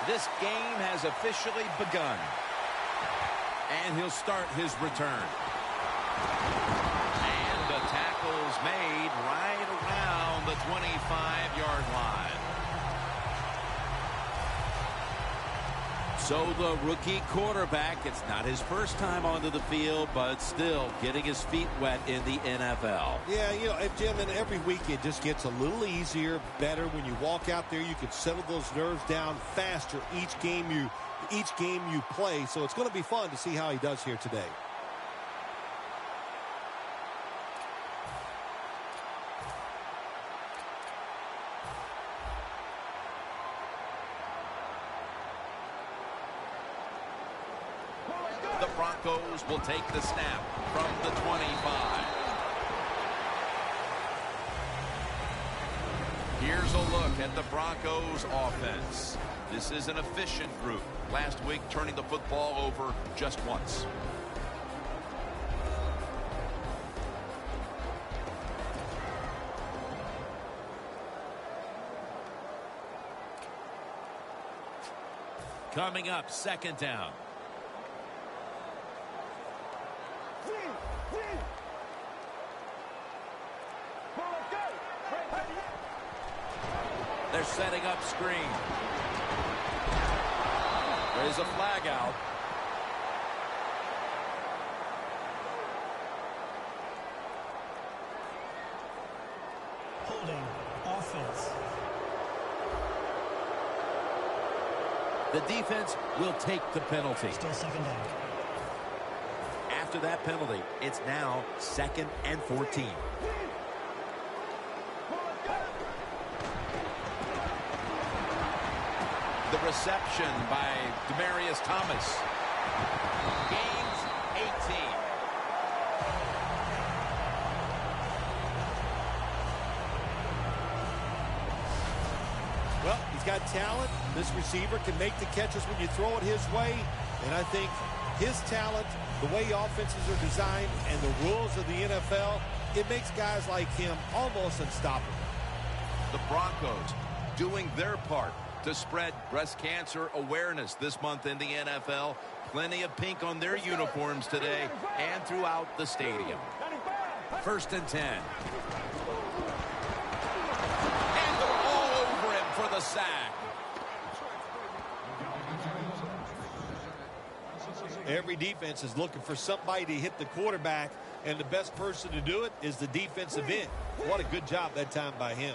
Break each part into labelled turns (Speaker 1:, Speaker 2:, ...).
Speaker 1: This game has officially begun. And he'll start his return. And the tackle's made right around the 25-yard line. So the rookie quarterback, it's not his first time onto the field, but still getting his feet wet in the NFL.
Speaker 2: Yeah, you know, Jim, and every week it just gets a little easier, better. When you walk out there, you can settle those nerves down faster each game you play. So it's going to be fun to see how he does here today.
Speaker 1: The Broncos will take the snap from the 25. Here's a look at the Broncos offense. This is an efficient group. Last week, turning the football over just once. Coming up, second down. They're setting up screen. There's a flag out.
Speaker 3: Holding offense.
Speaker 1: The defense will take the penalty.
Speaker 3: Still second down.
Speaker 1: After that penalty, it's now 2nd and 14. The reception by Demaryius Thomas. Gains 18.
Speaker 2: Well, he's got talent. This receiver can make the catches when you throw it his way. And I think his talent, the way offenses are designed, and the rules of the NFL, it makes guys like him almost unstoppable.
Speaker 1: The Broncos doing their part to spread breast cancer awareness this month in the NFL. Plenty of pink on their uniforms today and throughout the stadium. 1st and 10. And they're all over him for the sack.
Speaker 2: Every defense is looking for somebody to hit the quarterback, and the best person to do it is the defensive end. What a good job that time by him.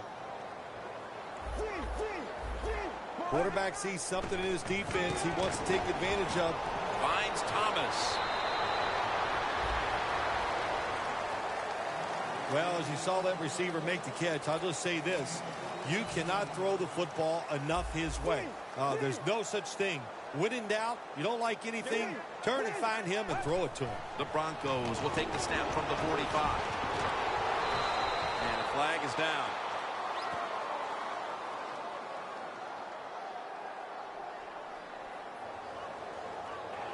Speaker 2: Quarterback sees something in his defense he wants to take advantage of.
Speaker 1: Finds Thomas.
Speaker 2: Well, as you saw that receiver make the catch, I'll just say this. You cannot throw the football enough his way. There's no such thing. When in doubt, you don't like anything, turn and find him and throw it to him.
Speaker 1: The Broncos will take the snap from the 45. And the flag is down.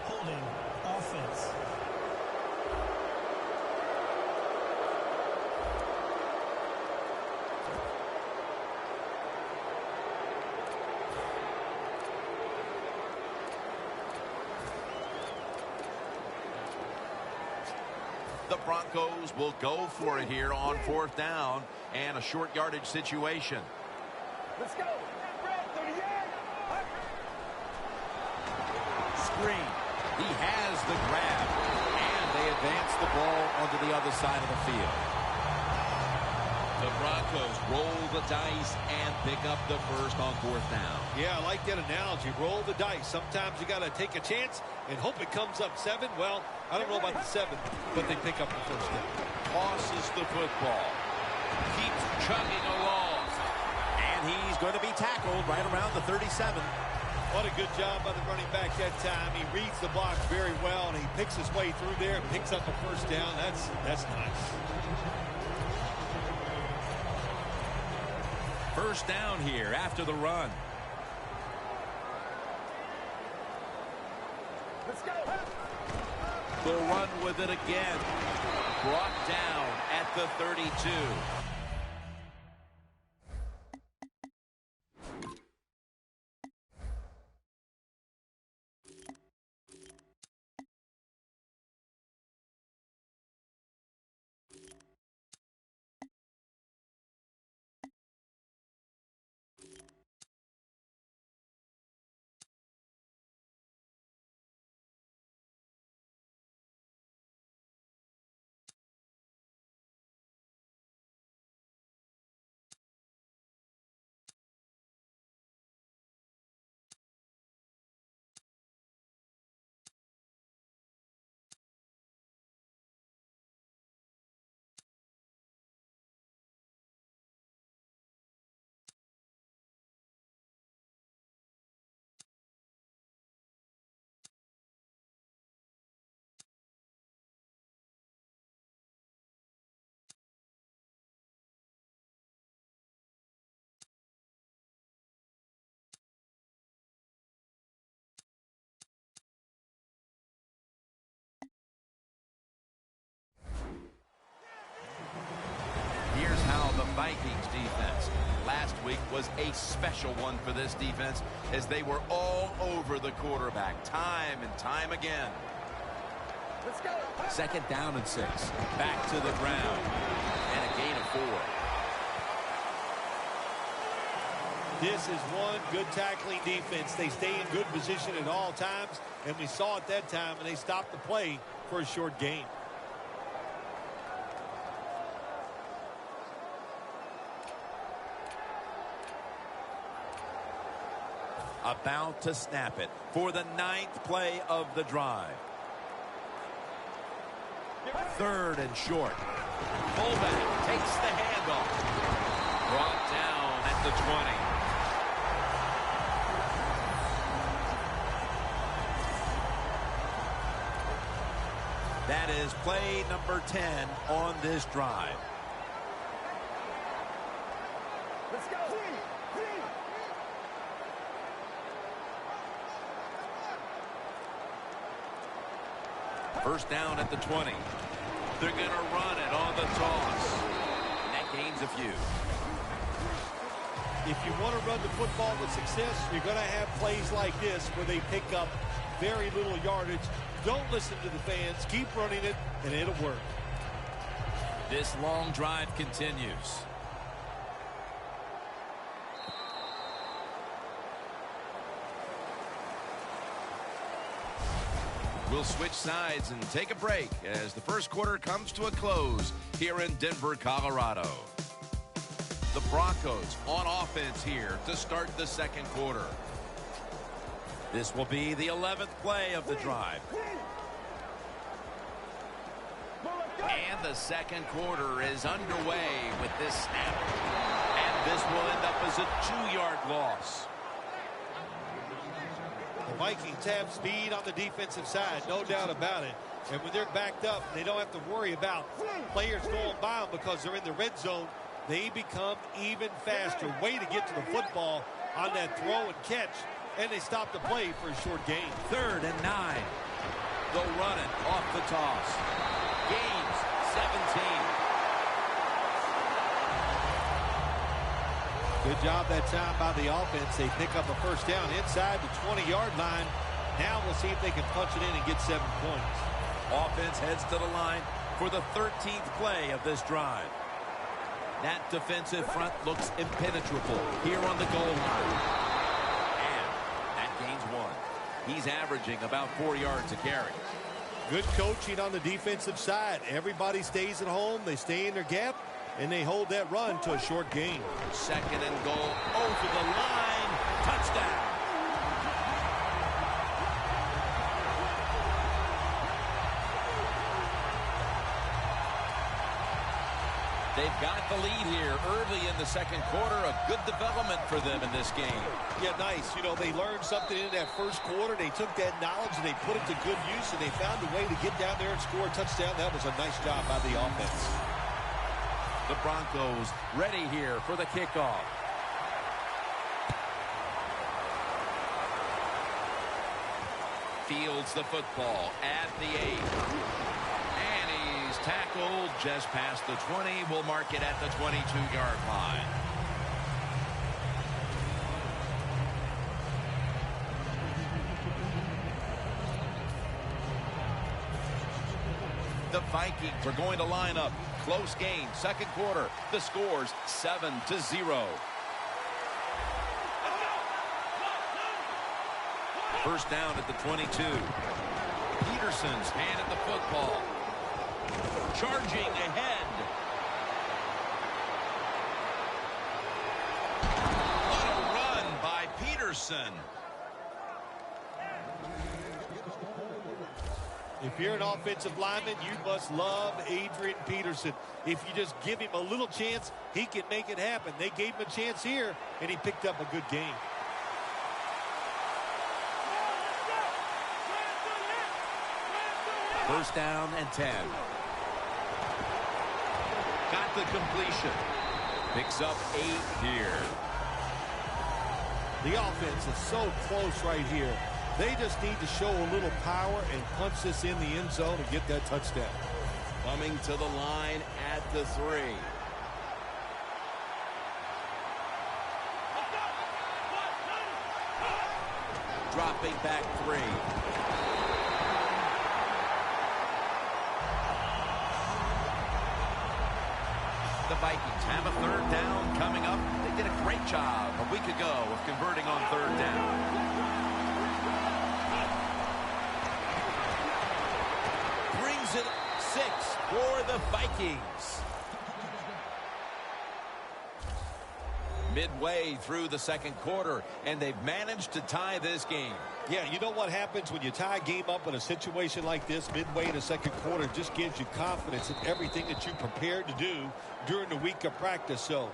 Speaker 3: Holding offense.
Speaker 1: The Broncos will go for it here on 4th down and a short yardage situation.
Speaker 4: Let's go.
Speaker 1: Screen. He has the grab, and they advance the ball onto the other side of the field. The Broncos roll the dice and pick up the first on 4th down.
Speaker 2: Yeah, I like that analogy. Roll the dice. Sometimes you got to take a chance and hope it comes up 7. Well, I don't know about the 7, but they pick up the first down.
Speaker 1: Tosses the football. Keeps chugging along. And he's going to be tackled right around the 37.
Speaker 2: What a good job by the running back that time. He reads the block very well, and he picks his way through there and picks up a first down. That's nice.
Speaker 1: First down here after the run.
Speaker 4: Let's go.
Speaker 1: They'll run with it again. Brought down at the 32. week was a special one for this defense as they were all over the quarterback time and time again.
Speaker 4: Let's go.
Speaker 1: 2nd down and 6. Back to the ground. And a gain of 4.
Speaker 2: This is one good tackling defense. They stay in good position at all times, and we saw it that time, and they stopped the play for a short gain.
Speaker 1: About to snap it for the 9th play of the drive. 3rd and short. Fullback takes the handoff. Brought down at the 20. That is play number 10 on this drive.
Speaker 4: Let's go.
Speaker 1: 1st down at the 20. They're going to run it on the toss. And that gains a few.
Speaker 2: If you want to run the football with success, you're going to have plays like this where they pick up very little yardage. Don't listen to the fans. Keep running it, and it'll work.
Speaker 1: This long drive continues. We'll switch sides and take a break as the first quarter comes to a close here in Denver, Colorado. The Broncos on offense here to start the second quarter. This will be the 11th play of the drive. And the second quarter is underway with this snap. And this will end up as a 2-yard loss.
Speaker 2: The Vikings have speed on the defensive side, no doubt about it. And when they're backed up, they don't have to worry about players going by them because they're in the red zone. They become even faster. Way to get to the football on that throw and catch. And they stop the play for a short gain.
Speaker 1: 3rd and 9. They'll run it off the toss. Gains 17.
Speaker 2: Good job that time by the offense. They pick up a 1st down inside the 20-yard line. Now we'll see if they can punch it in and get 7 points.
Speaker 1: Offense heads to the line for the 13th play of this drive. That defensive front looks impenetrable here on the goal line. And that gains 1. He's averaging about 4 yards a carry.
Speaker 2: Good coaching on the defensive side. Everybody stays at home. They stay in their gap, and they hold that run to a short gain.
Speaker 1: 2nd and goal over the line. Touchdown. They've got the lead here early in the second quarter. A good development for them in this game.
Speaker 2: Yeah, nice. You know, they learned something in that first quarter. They took that knowledge and they put it to good use, and they found a way to get down there and score a touchdown. That was a nice job by the offense.
Speaker 1: The Broncos ready here for the kickoff. Fields the football at the 8. And he's tackled just past the 20. We'll mark it at the 22-yard line. The Vikings are going to line up. Close game, second quarter. The score's 7-0. 1st down at the 22. Peterson's handed the football. Charging ahead. What a run by Peterson.
Speaker 2: If you're an offensive lineman, you must love Adrian Peterson. If you just give him a little chance, he can make it happen. They gave him a chance here, and he picked up a good game.
Speaker 1: First down and 10. Got the completion. Picks up 8 here.
Speaker 2: The offense is so close right here. They just need to show a little power and punch this in the end zone and get that touchdown.
Speaker 1: Coming to the line at the 3. dropping back 3. The Vikings have a 3rd down coming up. They did a great job a week ago of converting on 3rd down. Brings it 6 for the Vikings. Midway through the 2nd quarter, and they've managed to tie this game.
Speaker 2: Yeah, you know what happens when you tie a game up in a situation like this midway in the 2nd quarter? It just gives you confidence in everything that you prepared to do during the week of practice. So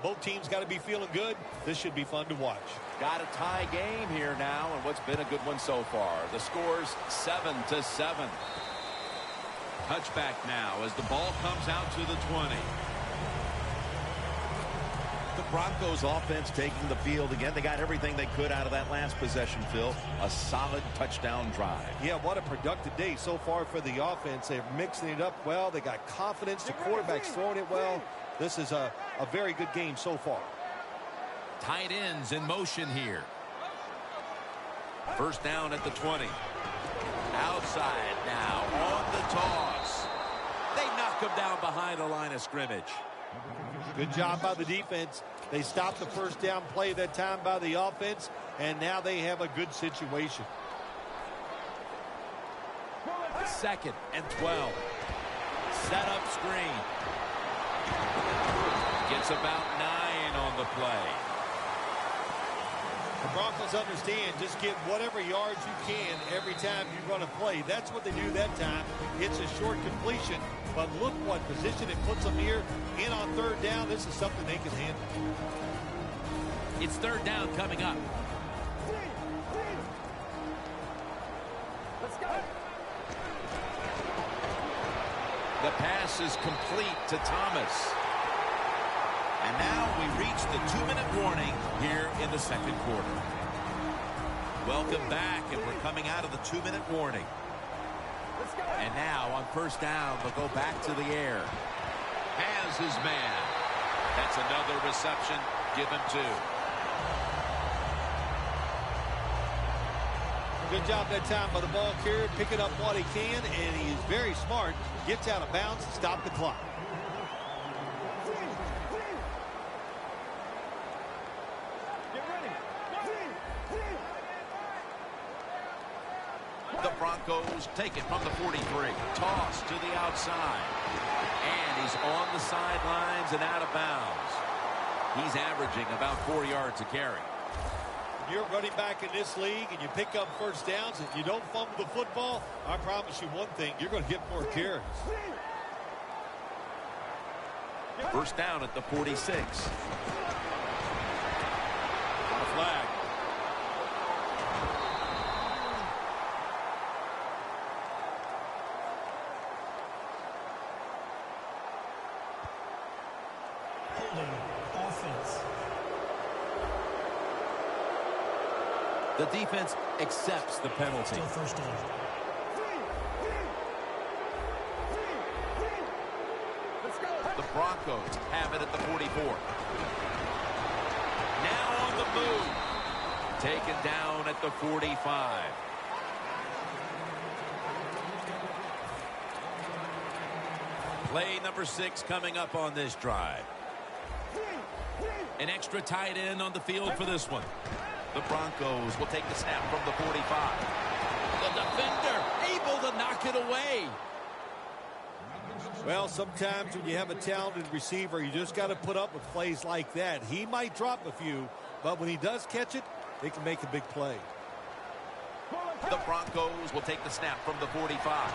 Speaker 2: both teams got to be feeling good. This should be fun to watch.
Speaker 1: Got a tie game here now, and what's been a good one so far. The score's 7-7. Touchback now as the ball comes out to the 20. The Broncos offense taking the field again. They got everything they could out of that last possession, Phil. A solid touchdown drive.
Speaker 2: Yeah, what a productive day so far for the offense. They're mixing it up well. They got confidence. The quarterback's throwing it well. This is a very good game so far.
Speaker 1: Tight ends in motion here. 1st down at the 20. Outside now on the toss. They knock him down behind the line of scrimmage.
Speaker 2: Good job by the defense. They stopped the 1st down play that time by the offense, and now they have a good situation.
Speaker 1: 2nd and 12. Set up screen. Gets about 9 on the play.
Speaker 2: The Broncos understand just get whatever yards you can every time you run a play. That's what they do that time. It's a short completion, but look what position it puts them here in on 3rd down. This is something they can handle.
Speaker 1: It's 3rd down coming up.
Speaker 4: Let's go.
Speaker 1: The pass is complete to Thomas. And now we reach the 2-minute warning here in the 2nd quarter. Welcome back, and we're coming out of the 2-minute warning.
Speaker 4: Let's go.
Speaker 1: And now on 1st down, they'll go back to the air. Has his man. That's another reception. Give him 2.
Speaker 2: Good job that time by the ball carrier, picking up what he can, and he is very smart. Gets out of bounds to stop the clock.
Speaker 1: The Broncos take it from the 43. Toss to the outside. And he's on the sidelines and out of bounds. He's averaging about 4 yards a carry.
Speaker 2: You're running back in this league and you pick up 1st downs and you don't fumble the football, I promise you one thing, you're going to get more carries.
Speaker 1: 1st down at the 46. On a flag.
Speaker 3: Holding offense.
Speaker 1: The defense accepts the penalty.
Speaker 3: Still 1st down.
Speaker 4: Let's go.
Speaker 1: The Broncos have it at the 44. Now on the move. Taken down at the 45. Play number 6 coming up on this drive. An extra tight end on the field for this one. The Broncos will take the snap from the 45. The defender able to knock it away.
Speaker 2: Well, sometimes when you have a talented receiver, you just got to put up with plays like that. He might drop a few, but when he does catch it, they can make a big play.
Speaker 1: The Broncos will take the snap from the 45.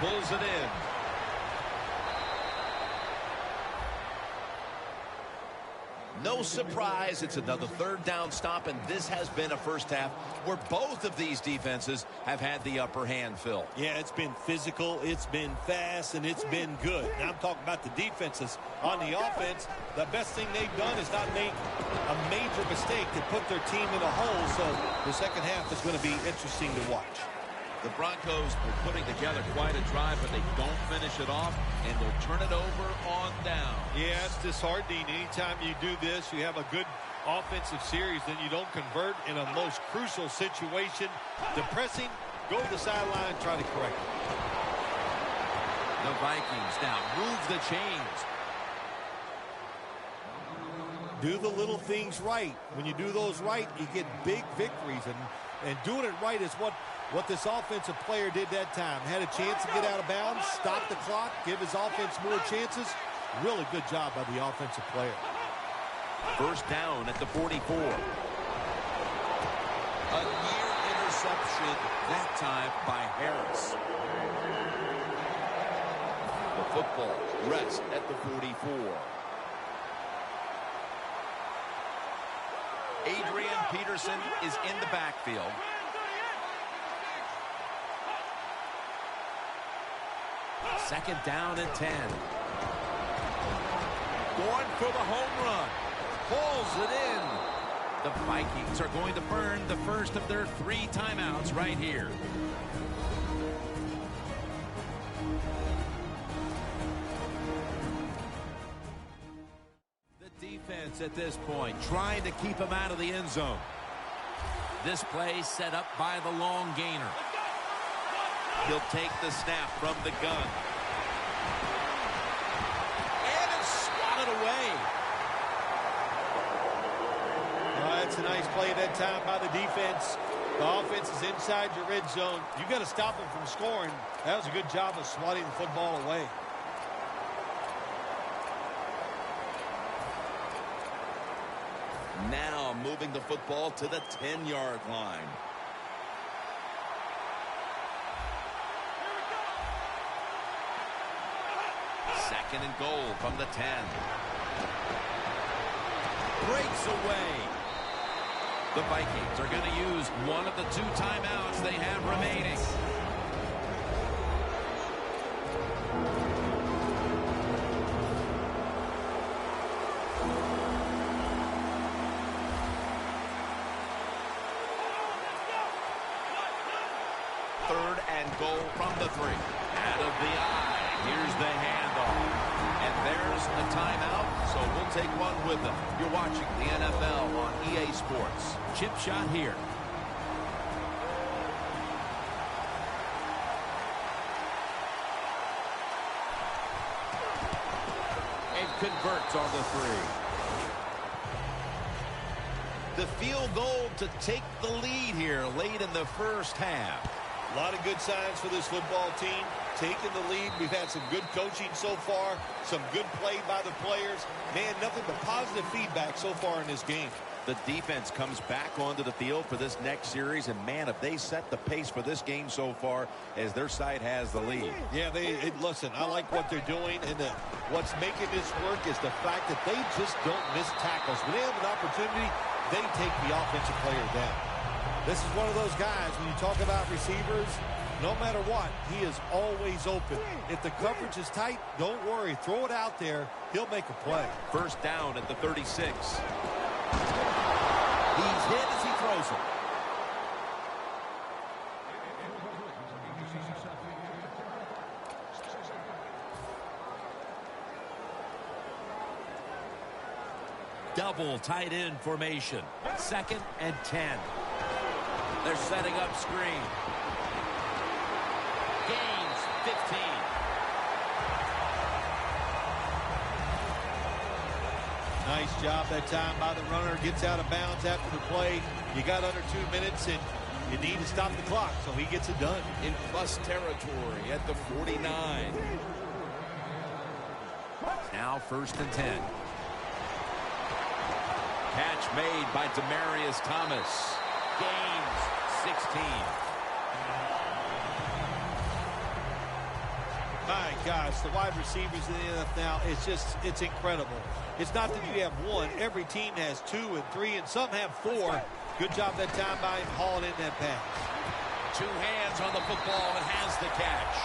Speaker 1: Pulls it in. No surprise, it's another 3rd down stop, and this has been a 1st half where both of these defenses have had the upper hand, Phil.
Speaker 2: Yeah, it's been physical, it's been fast, and it's been good. Now I'm talking about the defenses. On the offense, the best thing they've done is not make a major mistake to put their team in a hole, so the 2nd half is going to be interesting to watch.
Speaker 1: The Broncos were putting together quite a drive, but they don't finish it off, and they'll turn it over on down.
Speaker 2: Yeah, it's disheartening. Anytime you do this, you have a good offensive series, then you don't convert in a most crucial situation. Depressing, go to the sideline, try to correct it.
Speaker 1: The Vikings now move the chains.
Speaker 2: Do the little things right. When you do those right, you get big victories. And doing it right is what this offensive player did that time. Had a chance to get out of bounds, stop the clock, give his offense more chances. Really good job by the offensive player.
Speaker 1: First down at the 44. A near interception, that time by Harris. The football rests at the 44. Adrian Peterson is in the backfield. Second down and 10. Going for the home run. Pulls it in. The Vikings are going to burn the first of their 3 timeouts right here. The defense at this point trying to keep him out of the end zone. This play set up by the long gainer. He'll take the snap from the gun. And it's swatted away.
Speaker 2: That's a nice play that time by the defense. The offense is inside your red zone. You got to stop them from scoring. That was a good job of swatting the football away.
Speaker 1: Now moving the football to the 10-yard line. Second and goal from the 10. Breaks away. The Vikings are going to use one of the 2 timeouts they have remaining. Third and goal from the 3. Out of the eye. Here's the handoff. And there's a timeout, so we'll take one with them. You're watching the NFL on EA Sports. Chip shot here. And converts on the 3. The field goal to take the lead here late in the first half.
Speaker 2: A lot of good signs for this football team. Taking the lead. We've had some good coaching so far. Some good play by the players. Man, nothing but positive feedback so far in this game.
Speaker 1: The defense comes back onto the field for this next series. And, man, if they set the pace for this game so far as their side has the lead.
Speaker 2: Yeah, listen, I like what they're doing. And what's making this work is the fact that they just don't miss tackles. When they have an opportunity, they take the offensive player down. This is one of those guys, when you talk about receivers, no matter what, he is always open. If the coverage is tight, don't worry. Throw it out there. He'll make a play.
Speaker 1: First down at the 36. He's hit as he throws it. Double tight end formation. Second and 10. They're setting up screen. Gains 15.
Speaker 2: Nice job that time by the runner. Gets out of bounds after the play. You got under 2 minutes, and you need to stop the clock, so he gets it done.
Speaker 1: In plus territory at the 49. Now first and 10. Catch made by Demaryius Thomas. Gains 16.
Speaker 2: My gosh, the wide receivers in the NFL now, it's incredible. It's not that you have one. Every team has 2 and 3, and some have 4. Good job that time by him hauling in that pass.
Speaker 1: 2 hands on the football and has the catch.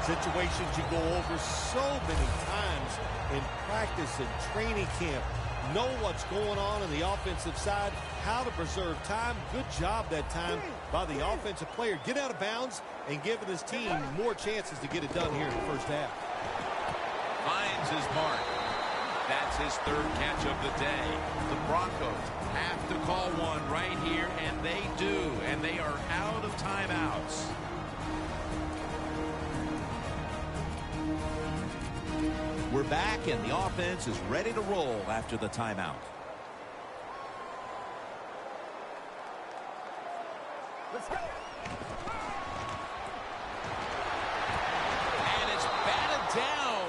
Speaker 2: Situations you go over so many times in practice and training camp. Know what's going on the offensive side, how to preserve time. Good job that time by the offensive player. Get out of bounds and giving his team more chances to get it done here in the first half.
Speaker 1: Finds his mark. That's his third catch of the day. The Broncos have to call one right here, and they do. And they are out of timeouts. We're back, and the offense is ready to roll after the timeout.
Speaker 4: Let's go.
Speaker 1: And it's batted down.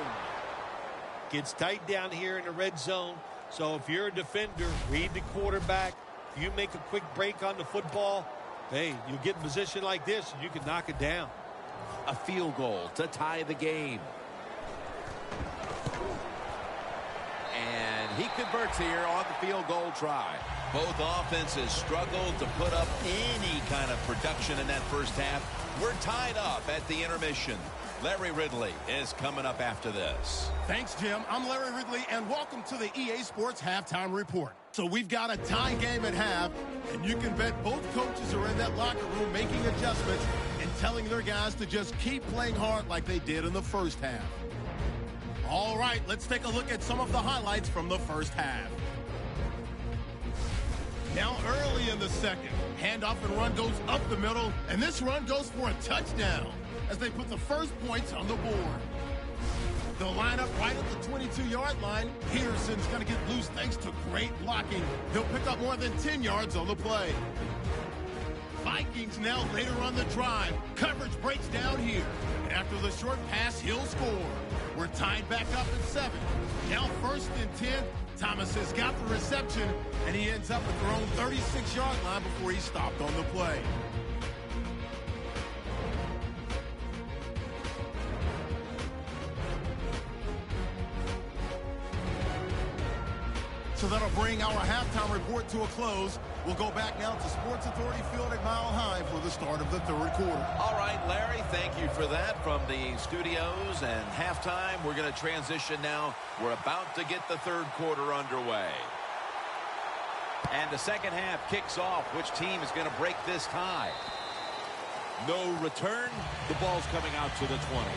Speaker 2: Gets tight down here in the red zone. So if you're a defender, read the quarterback. If you make a quick break on the football, hey, you get in a position like this, and you can knock it down.
Speaker 1: A field goal to tie the game. And he converts here on the field goal try. Both offenses struggled to put up any kind of production in that first half. We're tied up at the intermission. Larry Ridley is coming up after this.
Speaker 5: Thanks, Jim. I'm Larry Ridley, and welcome to the EA Sports Halftime Report. So we've got a tie game at half, and you can bet both coaches are in that locker room making adjustments and telling their guys to just keep playing hard like they did in the first half. All right, let's take a look at some of the highlights from the first half. Now early in the second, handoff and run goes up the middle, and this run goes for a touchdown as they put the first points on the board. They'll line up right at the 22-yard line. Peterson's going to get loose thanks to great blocking. He'll pick up more than 10 yards on the play. Vikings now later on the drive. Coverage breaks down here. And after the short pass, he'll score. We're tied back up at 7. Now 1st and 10. Thomas has got the reception, and he ends up at their own 36-yard line before he stopped on the play. So that'll bring our halftime report to a close. We'll go back now to Sports Authority Field at Mile High for the start of the third quarter.
Speaker 1: All right, Larry, thank you for that from the studios. And halftime, we're going to transition now. We're about to get the third quarter underway. And the second half kicks off. Which team is going to break this tie? No return. The ball's coming out to the 20.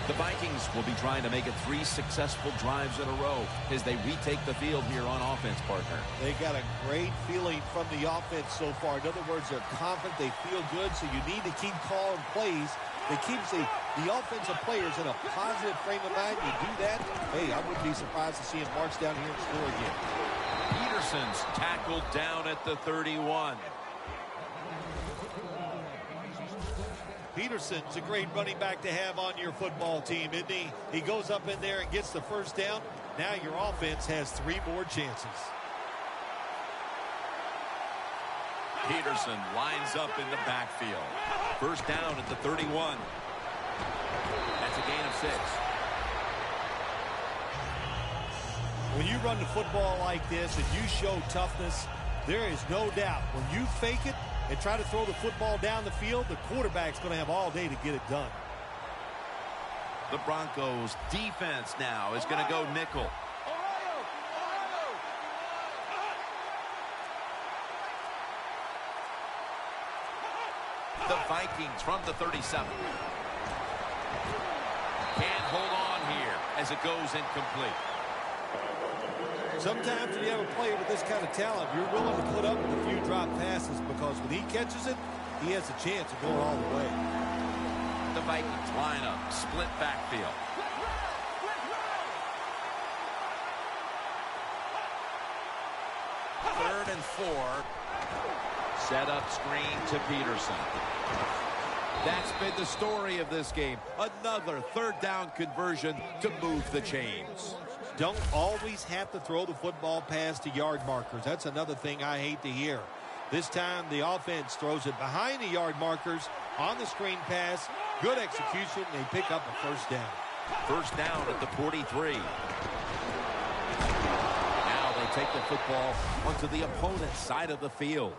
Speaker 1: The Vikings will be trying to make it 3 successful drives in a row as they retake the field here on offense, partner.
Speaker 2: They got a great feeling from the offense so far. In other words, they're confident, they feel good, so you need to keep calling plays that keeps the offensive players in a positive frame of mind. You do that, hey, I wouldn't be surprised to see him march down here and score again.
Speaker 1: Peterson's tackled down at the 31.
Speaker 2: Peterson's a great running back to have on your football team, isn't he? He goes up in there and gets the first down. Now your offense has 3 more chances.
Speaker 1: Peterson lines up in the backfield. First down at the 31. That's a gain of 6.
Speaker 2: When you run the football like this and you show toughness, there is no doubt when you fake it and try to throw the football down the field, the quarterback's going to have all day to get it done.
Speaker 1: The Broncos defense now is going to go nickel. The Vikings from the 37. Can't hold on here as it goes incomplete.
Speaker 2: Sometimes when you have a player with this kind of talent, you're willing to put up with a few drop passes because when he catches it, he has a chance of going all the way.
Speaker 1: The Vikings line up, split backfield. Third and 4. Set up screen to Peterson. That's been the story of this game. Another third down conversion to move the chains.
Speaker 2: Don't always have to throw the football past the yard markers. That's another thing I hate to hear. This time the offense throws it behind the yard markers on the screen pass. Good execution. They pick up a first down.
Speaker 1: First down at the 43. Now they take the football onto the opponent's side of the field.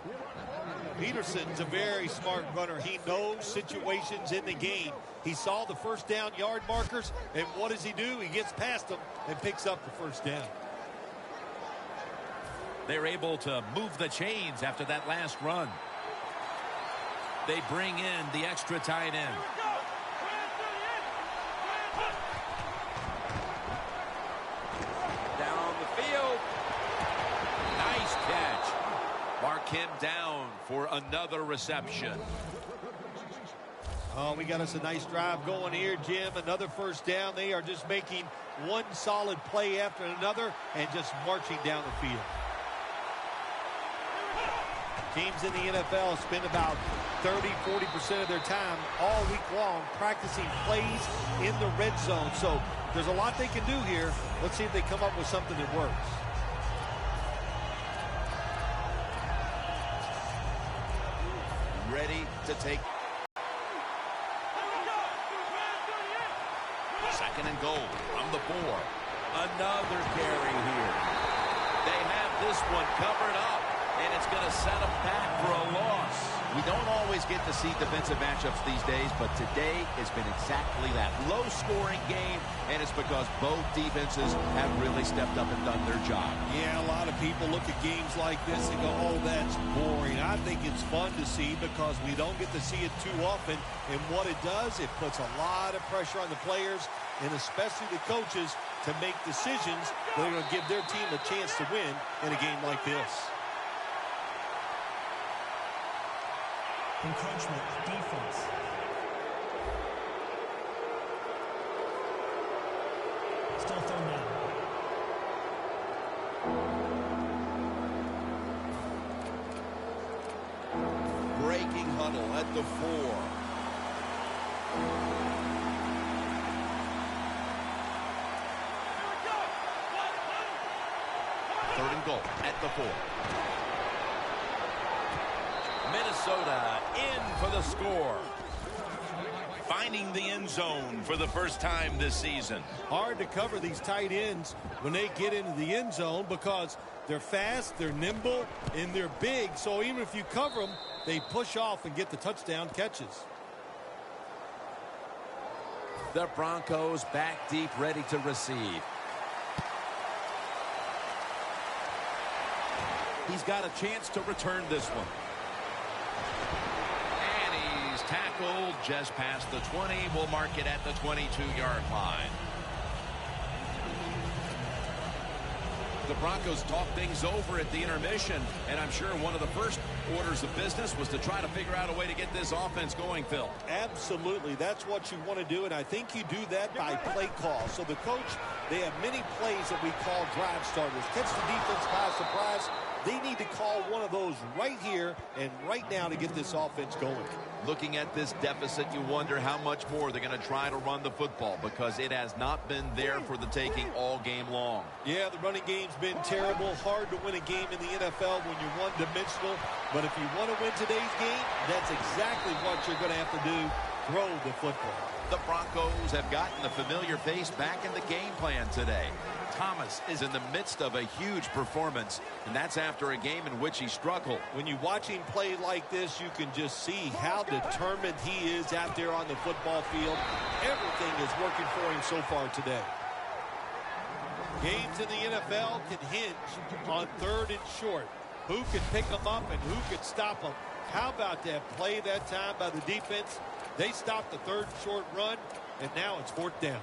Speaker 2: Peterson's a very smart runner. He knows situations in the game. He saw the first down yard markers, and what does he do? He gets past them and picks up the first down.
Speaker 1: They're able to move the chains after that last run. They bring in the extra tight end. mark him down for another reception.
Speaker 2: Oh, we got us a nice drive going here, Jim. Another first down. They are just making one solid play after another and just marching down the field. Teams in the NFL spend about 30-40% of their time all week long practicing plays in the red zone. So there's a lot they can do here. Let's see if they come up with something that works.
Speaker 1: Ready to take. Second and goal from the 4. Another carry here. They have this one covered up, and it's going to set them back for a loss. We don't always get to see defensive matchups these days, but today has been exactly that. Low-scoring game, and it's because both defenses have really stepped up and done their job.
Speaker 2: Yeah, a lot of people look at games like this and go, oh, that's boring. I think it's fun to see because we don't get to see it too often. And what it does, it puts a lot of pressure on the players and especially the coaches to make decisions that are going to give their team a chance to win in a game like this.
Speaker 3: Encroachment defense. Still third down.
Speaker 1: Breaking huddle at the 4. Third and goal at the 4. Minnesota in for the score. Finding the end zone for the first time this season.
Speaker 2: Hard to cover these tight ends when they get into the end zone because they're fast, they're nimble, and they're big. So even if you cover them, they push off and get the touchdown catches.
Speaker 1: The Broncos back deep, ready to receive. He's got a chance to return this one. And he's tackled just past the 20. We'll mark it at the 22-yard line. The Broncos talked things over at the intermission, and I'm sure one of the first orders of business was to try to figure out a way to get this offense going, Phil.
Speaker 2: Absolutely. That's what you want to do, and I think you do that by play call. So the coach, they have many plays that we call drive starters. Catch the defense by surprise. They need to call one of those right here and right now to get this offense going.
Speaker 1: Looking at this deficit, you wonder how much more they're going to try to run the football because it has not been there for the taking all game long.
Speaker 2: Yeah, the running game's been terrible. Hard to win a game in the NFL when you're one-dimensional. But if you want to win today's game, that's exactly what you're going to have to do. Throw the football.
Speaker 1: The Broncos have gotten the familiar face back in the game plan today. Thomas is in the midst of a huge performance, and that's after a game in which he struggled.
Speaker 2: When you watch him play like this, you can just see how determined he is out there on the football field. Everything is working for him so far today. Games in the NFL can hinge on third and short. Who can pick them up and who can stop them? How about that play that time by the defense? They stopped the third short run, and now it's fourth down.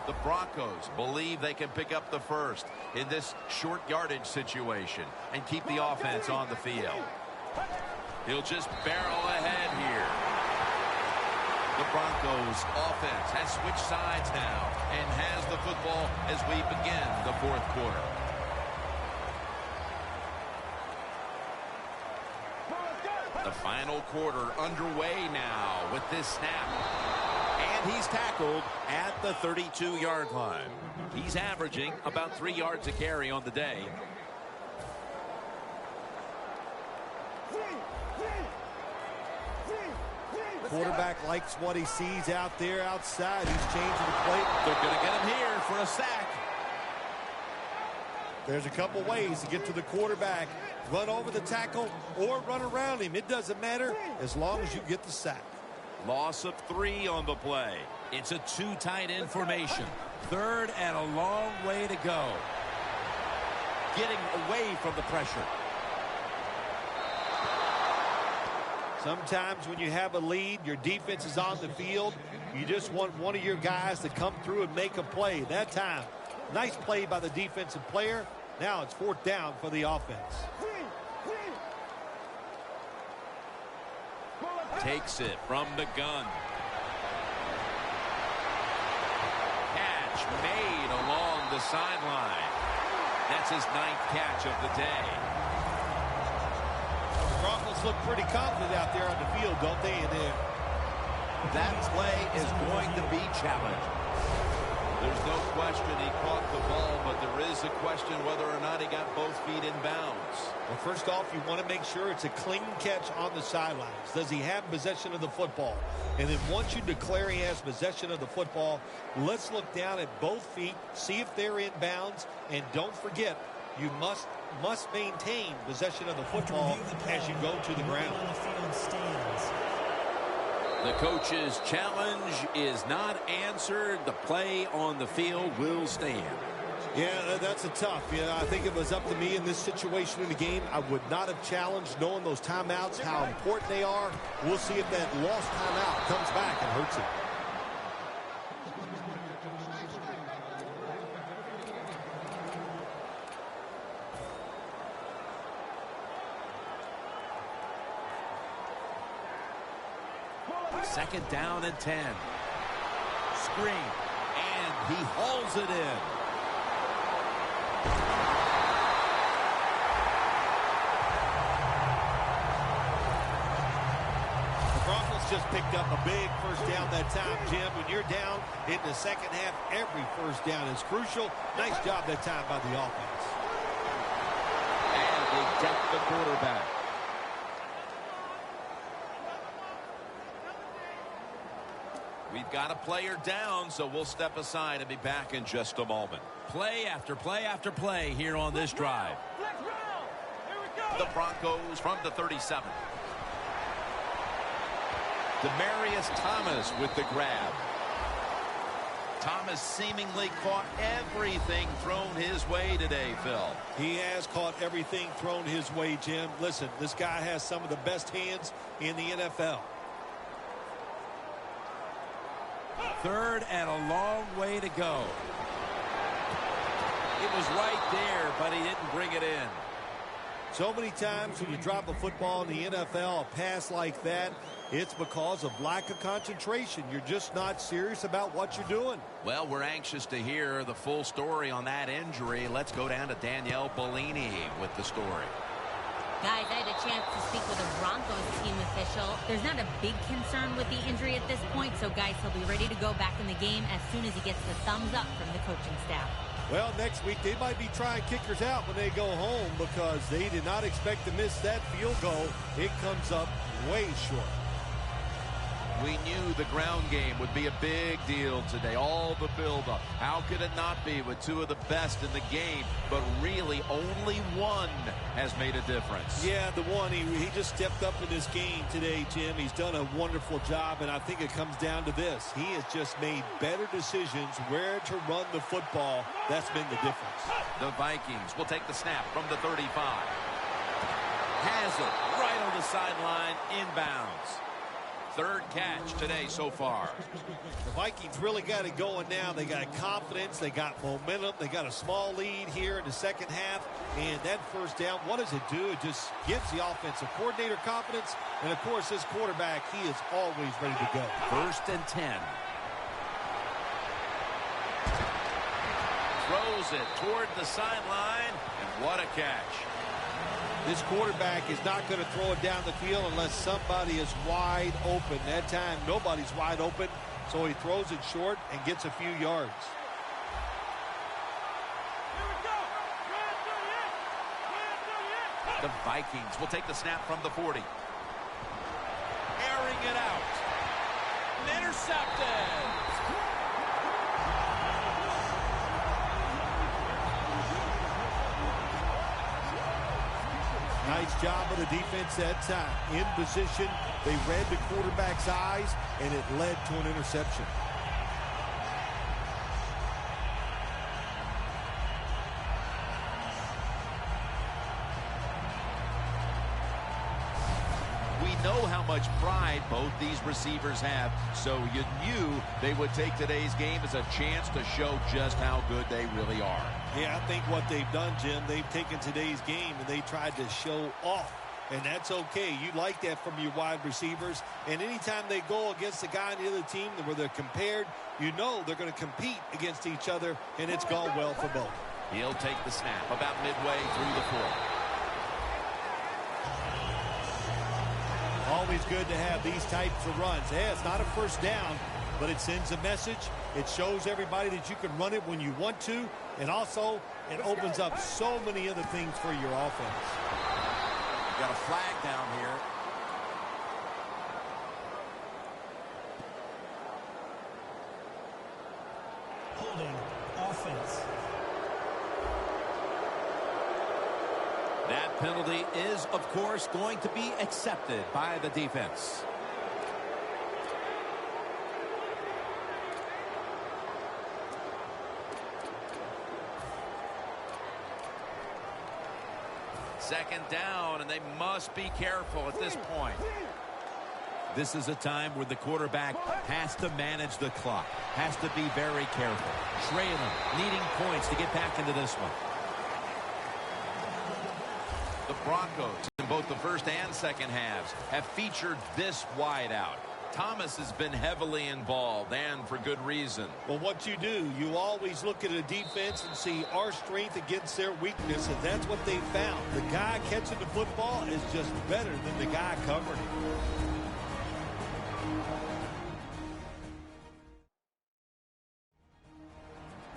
Speaker 1: The Broncos believe they can pick up the first in this short yardage situation and keep the offense on the field. He'll just barrel ahead here. The Broncos offense has switched sides now and has the football as we begin the fourth quarter. The final quarter underway now with this snap. And he's tackled at the 32-yard line. He's averaging about 3 yards a carry on the day.
Speaker 2: Quarterback likes what he sees out there outside. He's changing the play.
Speaker 1: They're going to get him here for a sack.
Speaker 2: There's a couple ways to get to the quarterback. Run over the tackle or run around him. It doesn't matter as long as you get the sack.
Speaker 1: Loss of 3 on the play. It's a 2 tight end formation. Third and a long way to go. Getting away from the pressure.
Speaker 2: Sometimes when you have a lead, your defense is on the field. You just want one of your guys to come through and make a play. That time, nice play by the defensive player. Now it's fourth down for the offense.
Speaker 1: takes it from the gun. Catch made along the sideline. That's his 9th catch of the day.
Speaker 2: The Broncos look pretty confident out there on the field, don't they? And
Speaker 1: that play is going to be challenged. There's no question he caught the ball, but there is a question whether or not he got both feet in bounds.
Speaker 2: Well, first off, you want to make sure it's a clean catch on the sidelines. Does he have possession of the football? And then once you declare he has possession of the football, let's look down at both feet, see if they're in bounds, and don't forget, you must maintain possession of the football as you go to the ground.
Speaker 1: The coach's challenge is not answered. The play on the field will stand.
Speaker 2: Yeah, that's a tough. Yeah, I think if it was up to me in this situation in the game, I would not have challenged, knowing those timeouts, how important they are. We'll see if that lost timeout comes back and hurts it.
Speaker 1: Second down and 10. Screen. And he hauls it in.
Speaker 2: The Broncos just picked up a big first down that time, Jim. When you're down in the second half, every first down is crucial. Nice job that time by the offense.
Speaker 1: And they get the quarterback. We've got a player down, so we'll step aside and be back in just a moment. Play after play after play here on this drive. The Broncos from the 37. Demaryius Thomas with the grab. Thomas seemingly caught everything thrown his way today, Phil.
Speaker 2: He has caught everything thrown his way, Jim. Listen, this guy has some of the best hands in the NFL.
Speaker 1: Third and a long way to go. It was right there, but he didn't bring it in.
Speaker 2: So many times when you drop a football in the NFL, a pass like that, it's because of lack of concentration. You're just not serious about what you're doing.
Speaker 1: Well, we're anxious to hear the full story on that injury. Let's go down to Danielle Bellini with the story.
Speaker 6: Guys, I had a chance to speak with a Broncos team official. There's not a big concern with the injury at this point, so guys, he'll be ready to go back in the game as soon as he gets the thumbs up from the coaching staff.
Speaker 2: Well, next week they might be trying kickers out when they go home because they did not expect to miss that field goal. It comes up way short.
Speaker 1: We knew the ground game would be a big deal today. All the buildup. How could it not be with two of the best in the game? But really, only one has made a difference.
Speaker 2: Yeah, the one. He just stepped up in this game today, Jim. He's done a wonderful job, and I think it comes down to this. He has just made better decisions where to run the football. That's been the difference.
Speaker 1: The Vikings will take the snap from the 35. Has it right on the sideline, inbounds. Third catch today so far.
Speaker 2: The Vikings really got it going now. They got confidence. They got momentum. They got a small lead here in the second half. And that first down, what does it do? It just gives the offensive coordinator confidence. And, of course, his quarterback, he is always ready to go.
Speaker 1: First and 10. Throws it toward the sideline. And what a catch.
Speaker 2: This quarterback is not going to throw it down the field unless somebody is wide open. That time, nobody's wide open, so he throws it short and gets a few yards.
Speaker 1: The Vikings will take the snap from the 40. Airing it out. Intercepted.
Speaker 2: Nice job of the defense that time. In position, they read the quarterback's eyes, and it led to an interception.
Speaker 1: We know how much pride both these receivers have, so you knew they would take today's game as a chance to show just how good they really are.
Speaker 2: Yeah, I think what they've done, Jim, they've taken today's game and they tried to show off and that's okay. You like that from your wide receivers. And anytime they go against the guy on the other team where they're compared, you know they're going to compete against each other, and it's gone well for both.
Speaker 1: He'll take the snap about midway through the fourth.
Speaker 2: Always good to have these types of runs. Yeah, it's not a first down, but it sends a message. It shows everybody that you can run it when you want to, and also it opens up so many other things for your offense.
Speaker 1: Got a flag down here.
Speaker 3: Holding offense.
Speaker 1: That penalty is, of course, going to be accepted by the defense. Second down, and they must be careful at this point. This is a time where the quarterback has to manage the clock, has to be very careful. Trailing, needing points to get back into this one. The Broncos in both the first and second halves have featured this wide out. Thomas has been heavily involved, and for good reason.
Speaker 2: Well, what you do, you always look at a defense and see our strength against their weakness, and that's what they found. The guy catching the football is just better than the guy covering it.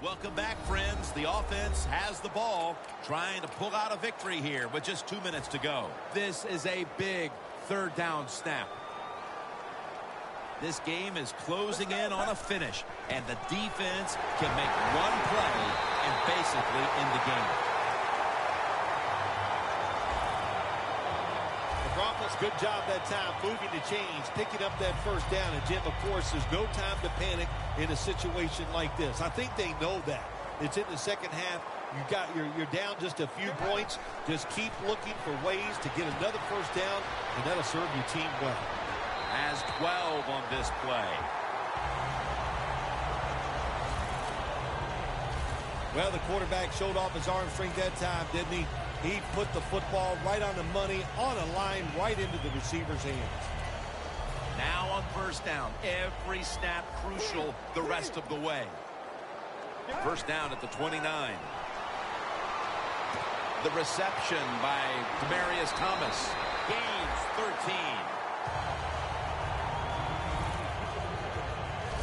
Speaker 1: Welcome back, friends. The offense has the ball, trying to pull out a victory here with just 2 minutes to go. This is a big third down snap. This game is closing in on a finish, and the defense can make one play and basically end the game.
Speaker 2: The Broncos, good job that time moving the chains, picking up that first down. And, Jim, of course, there's no time to panic in a situation like this. I think they know that. It's in the second half. You're down just a few points. Just keep looking for ways to get another first down, and that'll serve your team well.
Speaker 1: Has 12 on this play.
Speaker 2: Well, the quarterback showed off his arm strength that time, didn't he? He put the football right on the money, on a line, right into the receiver's hands.
Speaker 1: Now on first down, every snap crucial the rest of the way. First down at the 29. The reception by Demaryius Thomas. Gains 13.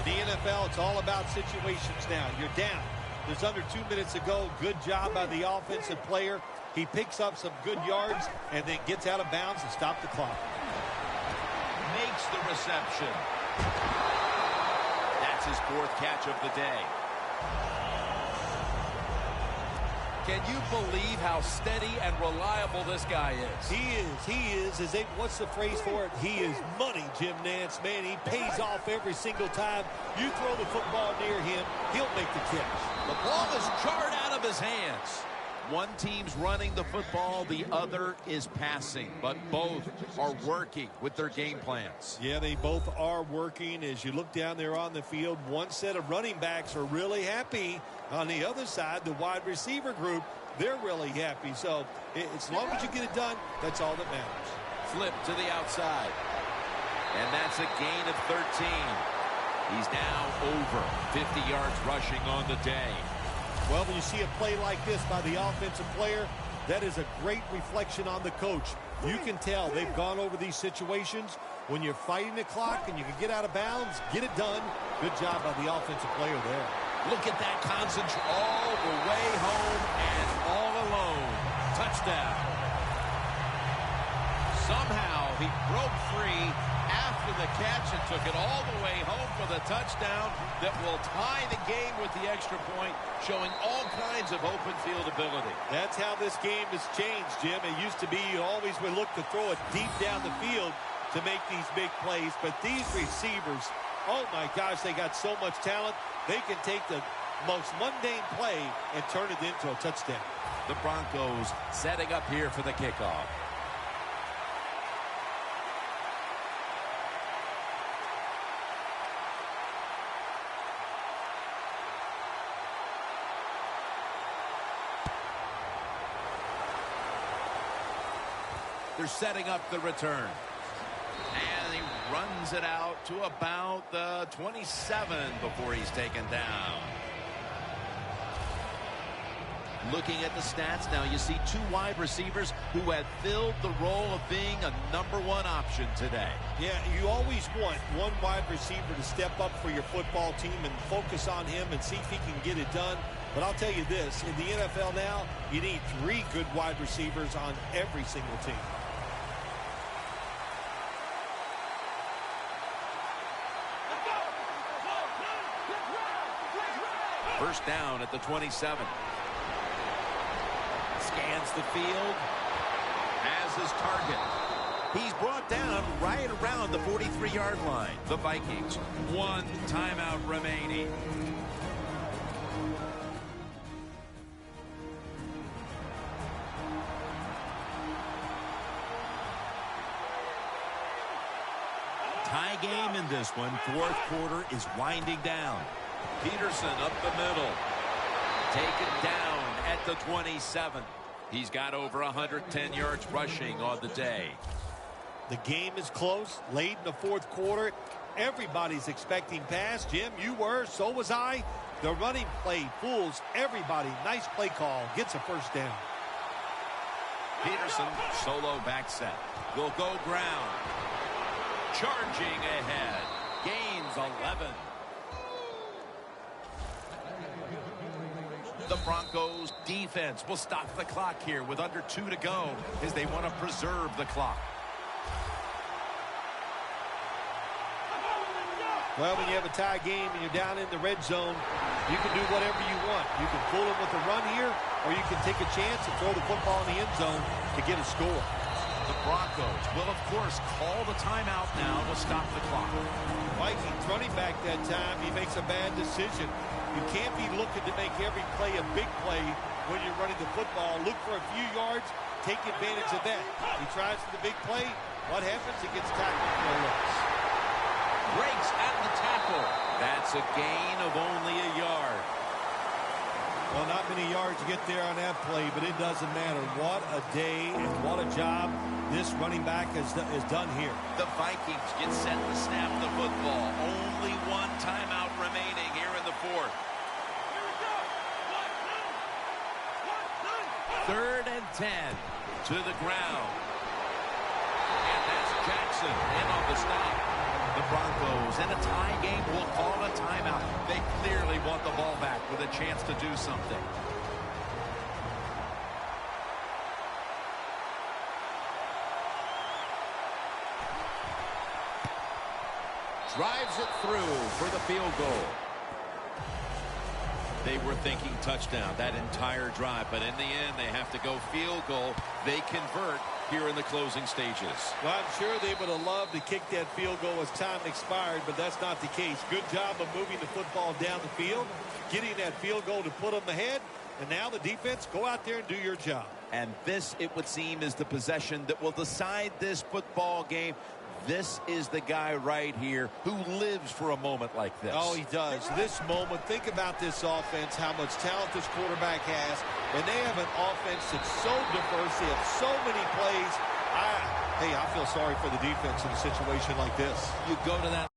Speaker 2: The NFL, it's all about situations now. You're down. There's under 2 minutes to go. Good job by the offensive player. He picks up some good yards and then gets out of bounds and stops the clock.
Speaker 1: Makes the reception. That's his fourth catch of the day. Can you believe how steady and reliable this guy is?
Speaker 2: He is. What's the phrase for it? He is money, Jim Nance. Man, he pays off every single time. You throw the football near him, he'll make the catch.
Speaker 1: The ball is jarred out of his hands. One team's running the football, the other is passing, but both are working with their game plans.
Speaker 2: Yeah, they both are working. As you look down there on the field, one set of running backs are really happy. On the other side, the wide receiver group, they're really happy. So as long as you get it done, that's all that matters.
Speaker 1: Flip to the outside. And that's a gain of 13. He's now over 50 yards rushing on the day.
Speaker 2: Well, when you see a play like this by the offensive player, that is a great reflection on the coach. You can tell they've gone over these situations. When you're fighting the clock and you can get out of bounds, get it done. Good job by the offensive player there.
Speaker 1: Look at that concentration all the way home and all alone. Touchdown. Somehow he broke free after the catch and took it all the way home for the touchdown that will tie the game with the extra point, showing all kinds of open field ability.
Speaker 2: That's how this game has changed, Jim. It used to be you always would look to throw it deep down the field to make these big plays, but these receivers, oh my gosh, they got so much talent. They can take the most mundane play and turn it into a touchdown.
Speaker 1: The Broncos setting up here for the kickoff. They're setting up the return. And he runs it out to about the 27 before he's taken down. Looking at the stats now, you see two wide receivers who have filled the role of being a #1 option today.
Speaker 2: Yeah, you always want one wide receiver to step up for your football team and focus on him and see if he can get it done. But I'll tell you this, in the NFL now, you need 3 good wide receivers on every single team.
Speaker 1: First down at the 27. Scans the field as his target. He's brought down right around the 43-yard line. The Vikings, 1 timeout remaining. Tie game in this one. Fourth quarter is winding down. Peterson up the middle. Taken down at the 27. He's got over 110 yards rushing on the day.
Speaker 2: The game is close, late in the fourth quarter. Everybody's expecting pass. Jim, you were, so was I. The running play fools everybody. Nice play call. Gets a first down.
Speaker 1: Peterson, solo back set. Will go ground. Charging ahead. Gains 11. The Broncos defense will stop the clock here with under 2 to go as they want to preserve the clock.
Speaker 2: Well, when you have a tie game and you're down in the red zone, you can do whatever you want. You can fool them with a run here, or you can take a chance and throw the football in the end zone to get a score.
Speaker 1: The Broncos will, of course, call the timeout now to stop the clock.
Speaker 2: Vikings running back that time, he makes a bad decision. You can't be looking to make every play a big play when you're running the football. Look for a few yards, take advantage of that. He tries for the big play. What happens? He gets tackled for a loss.
Speaker 1: Breaks at the tackle. That's a gain of only a yard.
Speaker 2: Well, not many yards to get there on that play, but it doesn't matter. What a day and what a job this running back has done here.
Speaker 1: The Vikings get set to snap the football. Only 1 timeout remaining here in the fourth. 3rd and 10 to the ground. And that's Jackson in on the stop. The Broncos in a tie game will call a timeout. They clearly want the ball back with a chance to do something. Drives it through for the field goal. They were thinking touchdown that entire drive, but in the end they have to go field goal. They convert here in the closing stages.
Speaker 2: Well, I'm sure they would have loved to kick that field goal as time expired, but that's not the case. Good job of moving the football down the field, getting that field goal to put them ahead, and now the defense, go out there and do your job.
Speaker 1: And this, it would seem, is the possession that will decide this football game. This is the guy right here who lives for a moment like this.
Speaker 2: Oh, he does. This moment, think about this offense, how much talent this quarterback has. And they have an offense that's so diverse. They have so many plays. Hey, I feel sorry for the defense in a situation like this.
Speaker 1: You go to that